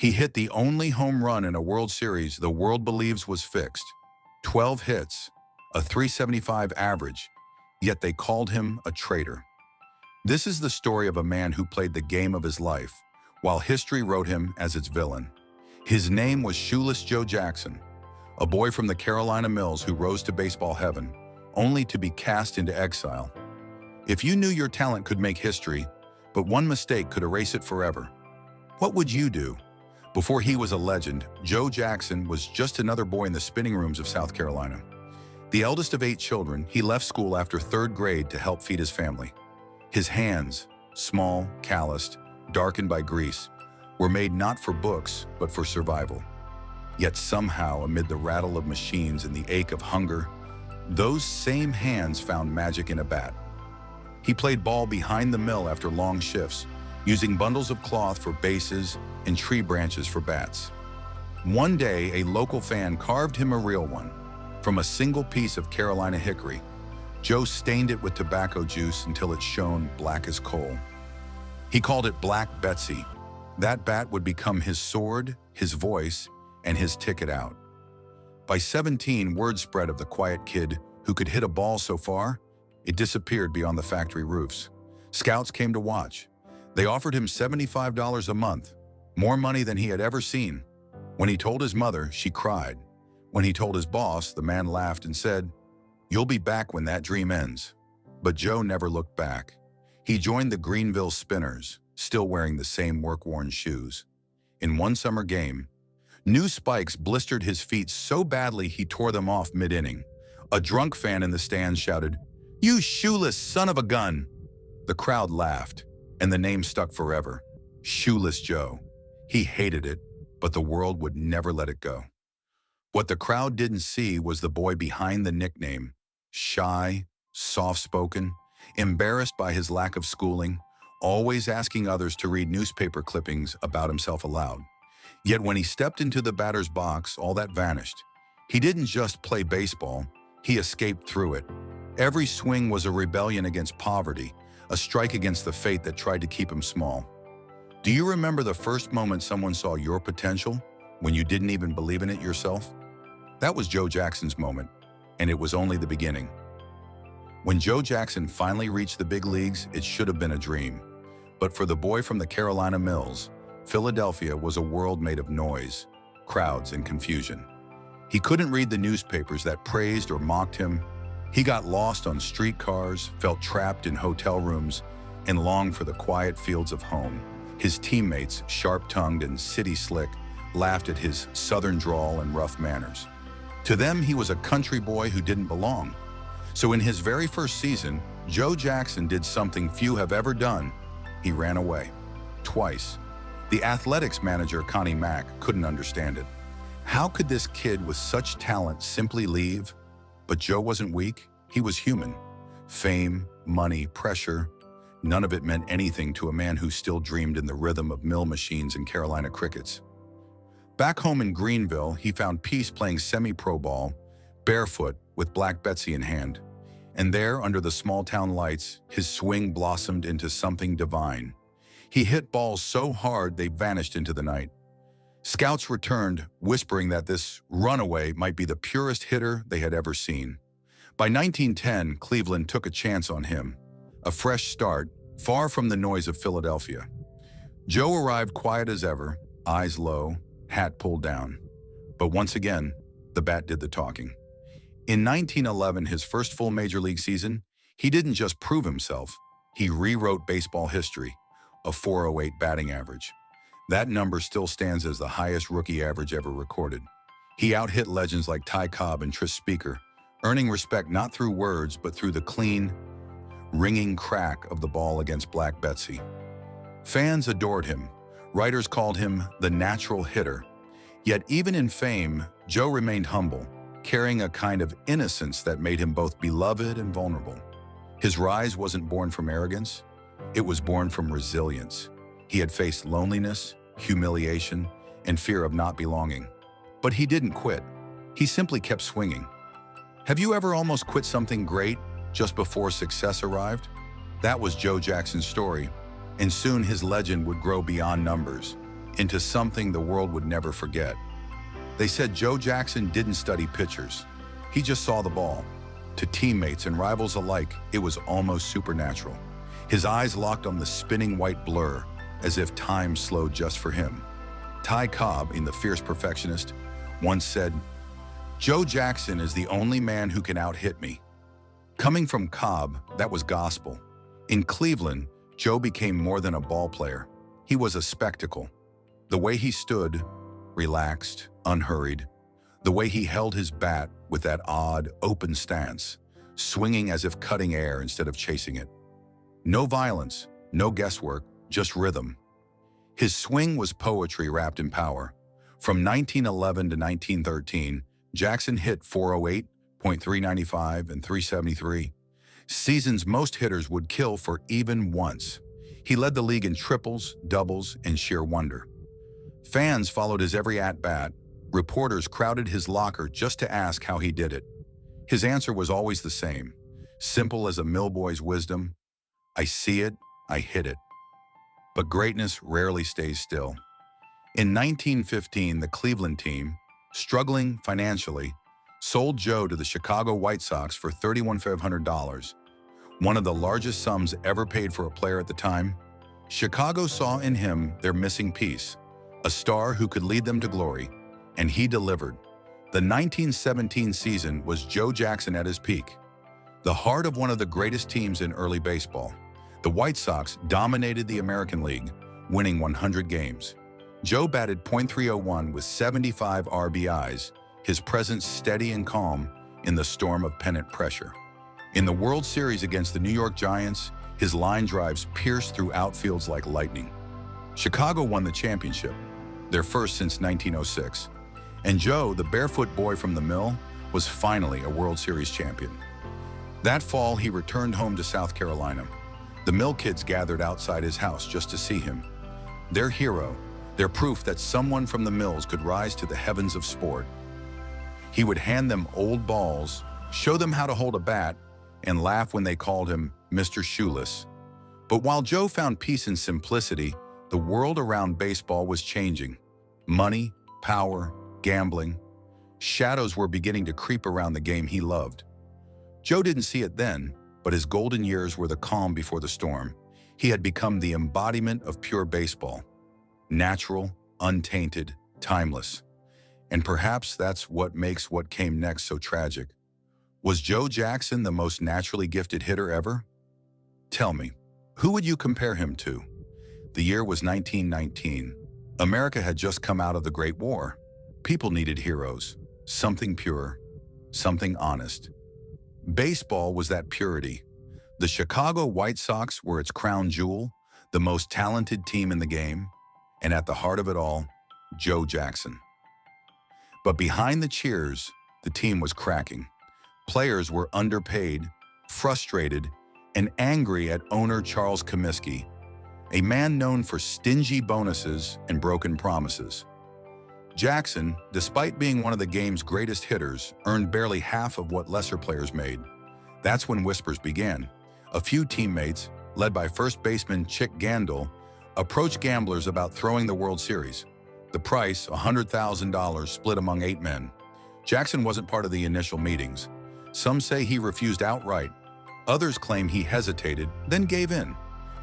He hit the only home run in a World Series the world believes was fixed. 12 hits, a 375 average, yet they called him a traitor. This is the story of a man who played the game of his life, while history wrote him as its villain. His name was Shoeless Joe Jackson, a boy from the Carolina Mills who rose to baseball heaven, only to be cast into exile. If you knew your talent could make history, but one mistake could erase it forever, what would you do? Before he was a legend, Joe Jackson was just another boy in the spinning rooms of South Carolina. The eldest of 8 children, he left school after 3rd grade to help feed his family. His hands, small, calloused, darkened by grease, were made not for books, but for survival. Yet somehow, amid the rattle of machines and the ache of hunger, those same hands found magic in a bat. He played ball behind the mill after long shifts, using bundles of cloth for bases and tree branches for bats. One day, a local fan carved him a real one from a single piece of Carolina hickory. Joe stained it with tobacco juice until it shone black as coal. He called it Black Betsy. That bat would become his sword, his voice, and his ticket out. By 17, word spread of the quiet kid who could hit a ball so far, it disappeared beyond the factory roofs. Scouts came to watch. They offered him $75 a month, more money than he had ever seen. When he told his mother, she cried. When he told his boss, the man laughed and said, "You'll be back when that dream ends." But Joe never looked back. He joined the Greenville Spinners, still wearing the same work-worn shoes. In one summer game, new spikes blistered his feet so badly he tore them off mid-inning. A drunk fan in the stands shouted, "You shoeless son of a gun!" The crowd laughed, and the name stuck forever. Shoeless Joe. He hated it, but the world would never let it go. What the crowd didn't see was the boy behind the nickname. Shy, soft-spoken, embarrassed by his lack of schooling, always asking others to read newspaper clippings about himself aloud. Yet when he stepped into the batter's box, all that vanished. He didn't just play baseball, he escaped through it. Every swing was a rebellion against poverty, a strike against the fate that tried to keep him small. Do you remember the first moment someone saw your potential, when you didn't even believe in it yourself? That was Joe Jackson's moment, and it was only the beginning. When Joe Jackson finally reached the big leagues, it should have been a dream. But for the boy from the Carolina Mills, Philadelphia was a world made of noise, crowds, and confusion. He couldn't read the newspapers that praised or mocked him. He got lost on streetcars, felt trapped in hotel rooms, and longed for the quiet fields of home. His teammates, sharp-tongued and city-slick, laughed at his southern drawl and rough manners. To them, he was a country boy who didn't belong. So in his very first season, Joe Jackson did something few have ever done. He ran away. Twice. The athletics manager, Connie Mack, couldn't understand it. How could this kid with such talent simply leave? But Joe wasn't weak. He was human. Fame, money, pressure, none of it meant anything to a man who still dreamed in the rhythm of mill machines and Carolina crickets. Back home in Greenville, he found peace playing semi-pro ball, barefoot, with Black Betsy in hand. And there, under the small-town lights, his swing blossomed into something divine. He hit balls so hard they vanished into the night. Scouts returned, whispering that this runaway might be the purest hitter they had ever seen. By 1910, Cleveland took a chance on him. A fresh start, far from the noise of Philadelphia. Joe arrived quiet as ever, eyes low, hat pulled down. But once again, the bat did the talking. In 1911, his first full major league season, he didn't just prove himself, he rewrote baseball history, a 408 batting average. That number still stands as the highest rookie average ever recorded. He out-hit legends like Ty Cobb and Tris Speaker, earning respect not through words but through the clean, ringing crack of the ball against Black Betsy. Fans adored him. Writers called him the natural hitter. Yet even in fame, Joe remained humble, carrying a kind of innocence that made him both beloved and vulnerable. His rise wasn't born from arrogance, it was born from resilience. He had faced loneliness, humiliation, and fear of not belonging. But he didn't quit. He simply kept swinging. Have you ever almost quit something great just before success arrived? That was Joe Jackson's story, and soon his legend would grow beyond numbers. into something the world would never forget. They said Joe Jackson didn't study pitchers. He just saw the ball. To teammates and rivals alike, it was almost supernatural. His eyes locked on the spinning white blur, as if time slowed just for him. Ty Cobb, in The Fierce Perfectionist, once said, "Joe Jackson is the only man who can out-hit me." Coming from Cobb, that was gospel. In Cleveland, Joe became more than a ball player. He was a spectacle. The way he stood, relaxed, unhurried. The way he held his bat with that odd, open stance, swinging as if cutting air instead of chasing it. No violence, no guesswork, just rhythm. His swing was poetry wrapped in power. From 1911 to 1913, Jackson hit .408, .395, and .373. Seasons most hitters would kill for even once. He led the league in triples, doubles, and sheer wonder. Fans followed his every at-bat. Reporters crowded his locker just to ask how he did it. His answer was always the same, simple as a millboy's wisdom: "I see it, I hit it." But greatness rarely stays still. In 1915, the Cleveland team, struggling financially, sold Joe to the Chicago White Sox for $31,500, one of the largest sums ever paid for a player at the time. Chicago saw in him their missing piece, a star who could lead them to glory, and he delivered. The 1917 season was Joe Jackson at his peak. The heart of one of the greatest teams in early baseball, the White Sox dominated the American League, winning 100 games. Joe batted .301 with 75 RBIs, his presence steady and calm in the storm of pennant pressure. In the World Series against the New York Giants, his line drives pierced through outfields like lightning. Chicago won the championship, their first since 1906. And Joe, the barefoot boy from the mill, was finally a World Series champion. That fall, he returned home to South Carolina. The mill kids gathered outside his house just to see him. Their hero, their proof that someone from the mills could rise to the heavens of sport. He would hand them old balls, show them how to hold a bat, and laugh when they called him Mr. Shoeless. But while Joe found peace in simplicity, the world around baseball was changing. Money, power, gambling. Shadows were beginning to creep around the game he loved. Joe didn't see it then, but his golden years were the calm before the storm. He had become the embodiment of pure baseball. Natural, untainted, timeless. And perhaps that's what makes what came next so tragic. Was Joe Jackson the most naturally gifted hitter ever? Tell me, who would you compare him to? The year was 1919. America had just come out of the Great War. People needed heroes, something pure, something honest. Baseball was that purity. The Chicago White Sox were its crown jewel, the most talented team in the game, and at the heart of it all, Joe Jackson. But behind the cheers, the team was cracking. Players were underpaid, frustrated, and angry at owner Charles Comiskey, a man known for stingy bonuses and broken promises. Jackson, despite being one of the game's greatest hitters, earned barely half of what lesser players made. That's when whispers began. A few teammates, led by first baseman Chick Gandil, approached gamblers about throwing the World Series. The price, $100,000, split among 8 men. Jackson wasn't part of the initial meetings. Some say he refused outright. Others claim he hesitated, then gave in.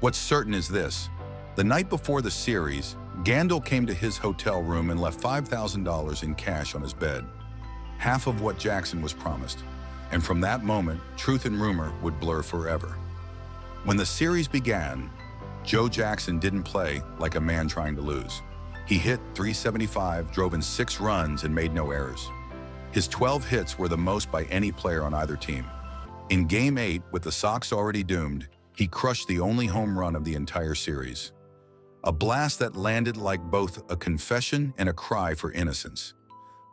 What's certain is this: the night before the series, Gandil came to his hotel room and left $5,000 in cash on his bed, half of what Jackson was promised. And from that moment, truth and rumor would blur forever. When the series began, Joe Jackson didn't play like a man trying to lose. He hit .375, drove in 6 runs, and made no errors. His 12 hits were the most by any player on either team. In Game 8, with the Sox already doomed, he crushed the only home run of the entire series. A blast that landed like both a confession and a cry for innocence.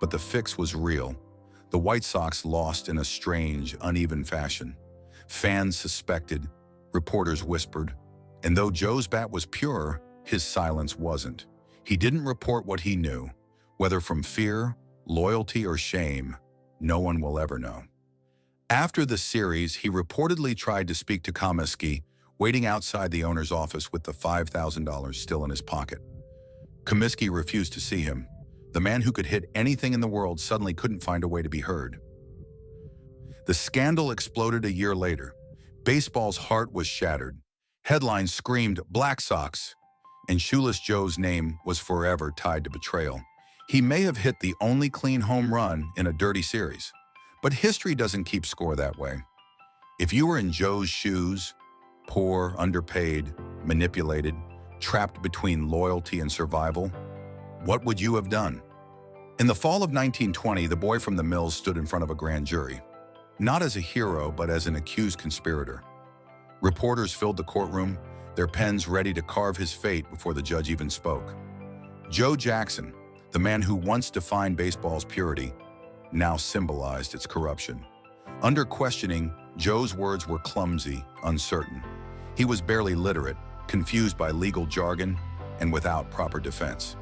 But the fix was real. The White Sox lost in a strange, uneven fashion. Fans suspected, reporters whispered, and though Joe's bat was pure, his silence wasn't. He didn't report what he knew, whether from fear, loyalty, or shame. No one will ever know. After the series, he reportedly tried to speak to Comiskey, waiting outside the owner's office with the $5,000 still in his pocket. Comiskey refused to see him. The man who could hit anything in the world suddenly couldn't find a way to be heard. The scandal exploded a year later. Baseball's heart was shattered. Headlines screamed Black Sox, and Shoeless Joe's name was forever tied to betrayal. He may have hit the only clean home run in a dirty series, but history doesn't keep score that way. If you were in Joe's shoes, poor, underpaid, manipulated, trapped between loyalty and survival, what would you have done? In the fall of 1920, the boy from the mills stood in front of a grand jury, not as a hero, but as an accused conspirator. Reporters filled the courtroom, their pens ready to carve his fate before the judge even spoke. Joe Jackson, the man who once defined baseball's purity, now symbolized its corruption. Under questioning, Joe's words were clumsy, uncertain. He was barely literate, confused by legal jargon, and without proper defense.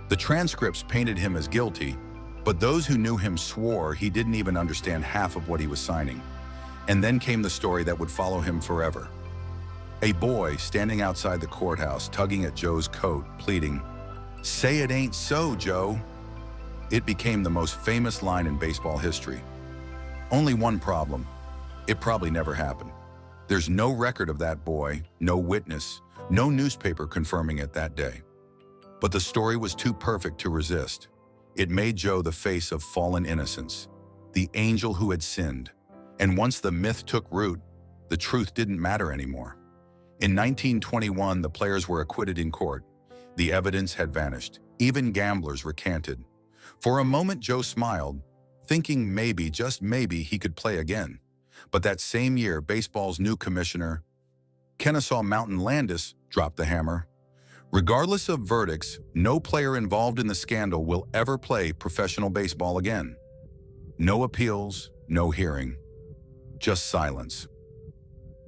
The transcripts painted him as guilty, but those who knew him swore he didn't even understand half of what he was signing. And then came the story that would follow him forever. A boy standing outside the courthouse, tugging at Joe's coat, pleading, "Say it ain't so, Joe." It became the most famous line in baseball history. Only one problem: it probably never happened. There's no record of that boy, no witness, no newspaper confirming it that day. But the story was too perfect to resist. It made Joe the face of fallen innocence, the angel who had sinned. And once the myth took root, the truth didn't matter anymore. In 1921, the players were acquitted in court. The evidence had vanished. Even gamblers recanted. For a moment, Joe smiled, thinking maybe, just maybe, he could play again. But that same year, baseball's new commissioner, Kennesaw Mountain Landis, dropped the hammer. Regardless of verdicts, no player involved in the scandal will ever play professional baseball again. No appeals, no hearing, just silence.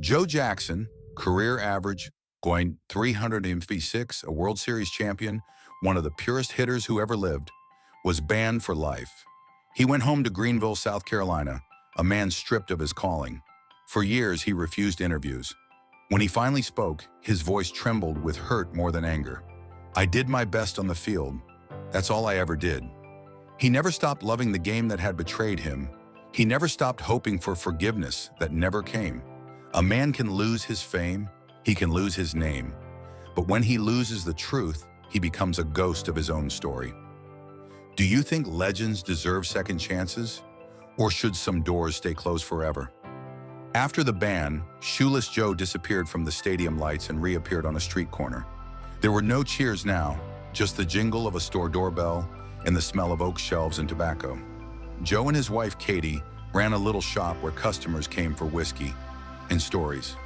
Joe Jackson, career average, going .356, a World Series champion, one of the purest hitters who ever lived, was banned for life. He went home to Greenville, South Carolina, a man stripped of his calling. For years, he refused interviews. When he finally spoke, his voice trembled with hurt more than anger. "I did my best on the field. That's all I ever did." He never stopped loving the game that had betrayed him. He never stopped hoping for forgiveness that never came. A man can lose his fame, he can lose his name, but when he loses the truth, he becomes a ghost of his own story. Do you think legends deserve second chances? Or should some doors stay closed forever? After the ban, Shoeless Joe disappeared from the stadium lights and reappeared on a street corner. There were no cheers now, just the jingle of a store doorbell and the smell of oak shelves and tobacco. Joe and his wife, Katie, ran a little shop where customers came for whiskey and stories.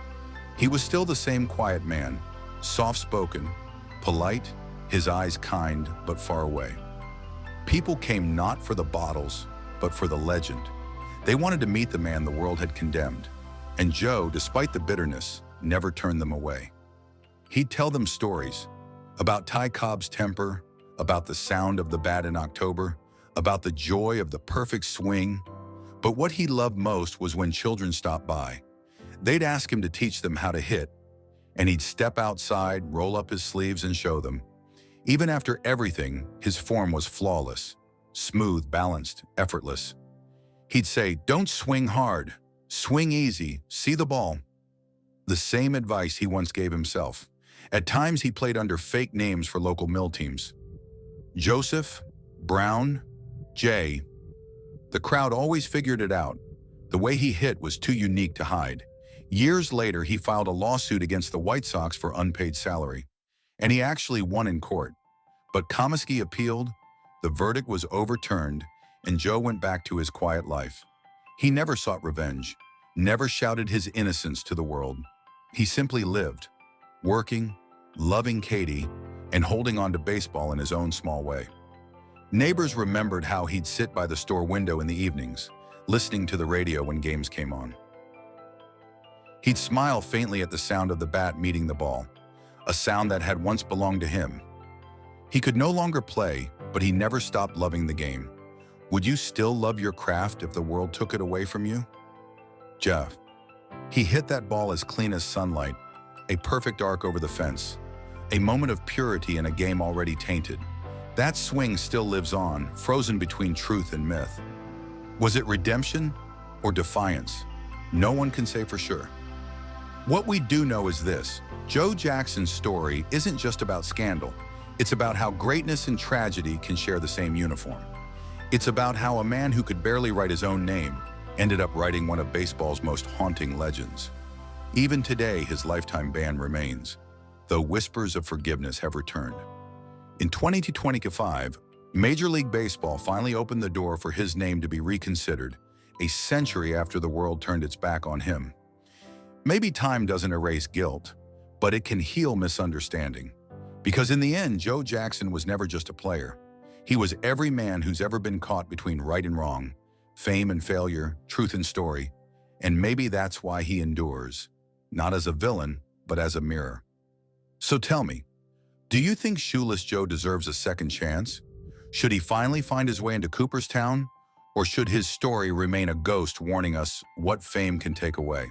He was still the same quiet man, soft-spoken, polite, his eyes kind but far away. People came not for the bottles, but for the legend. They wanted to meet the man the world had condemned. And Joe, despite the bitterness, never turned them away. He'd tell them stories about Ty Cobb's temper, about the sound of the bat in October, about the joy of the perfect swing. But what he loved most was when children stopped by. They'd ask him to teach them how to hit, and he'd step outside, roll up his sleeves, and show them. Even after everything, his form was flawless, smooth, balanced, effortless. He'd say, "Don't swing hard, swing easy, see the ball." The same advice he once gave himself. At times, he played under fake names for local mill teams. Joseph, Brown, Jay. The crowd always figured it out. The way he hit was too unique to hide. Years later, he filed a lawsuit against the White Sox for unpaid salary, and he actually won in court. But Comiskey appealed, the verdict was overturned, and Joe went back to his quiet life. He never sought revenge, never shouted his innocence to the world. He simply lived, working, loving Katie, and holding on to baseball in his own small way. Neighbors remembered how he'd sit by the store window in the evenings, listening to the radio when games came on. He'd smile faintly at the sound of the bat meeting the ball, a sound that had once belonged to him. He could no longer play, but he never stopped loving the game. Would you still love your craft if the world took it away from you? Jeff. He hit that ball as clean as sunlight, a perfect arc over the fence. A moment of purity in a game already tainted. That swing still lives on, frozen between truth and myth. Was it redemption or defiance? No one can say for sure. What we do know is this: Joe Jackson's story isn't just about scandal. It's about how greatness and tragedy can share the same uniform. It's about how a man who could barely write his own name ended up writing one of baseball's most haunting legends. Even today, his lifetime ban remains, though whispers of forgiveness have returned. In 2025, Major League Baseball finally opened the door for his name to be reconsidered, a century after the world turned its back on him. Maybe time doesn't erase guilt, but it can heal misunderstanding. Because in the end, Joe Jackson was never just a player. He was every man who's ever been caught between right and wrong, fame and failure, truth and story, and maybe that's why he endures, not as a villain, but as a mirror. So tell me, do you think Shoeless Joe deserves a second chance? Should he finally find his way into Cooperstown? Or should his story remain a ghost warning us what fame can take away?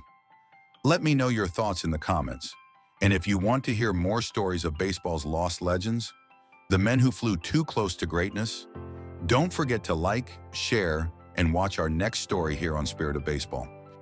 Let me know your thoughts in the comments. And if you want to hear more stories of baseball's lost legends, the men who flew too close to greatness, don't forget to like, share, and watch our next story here on Spirit of Baseball.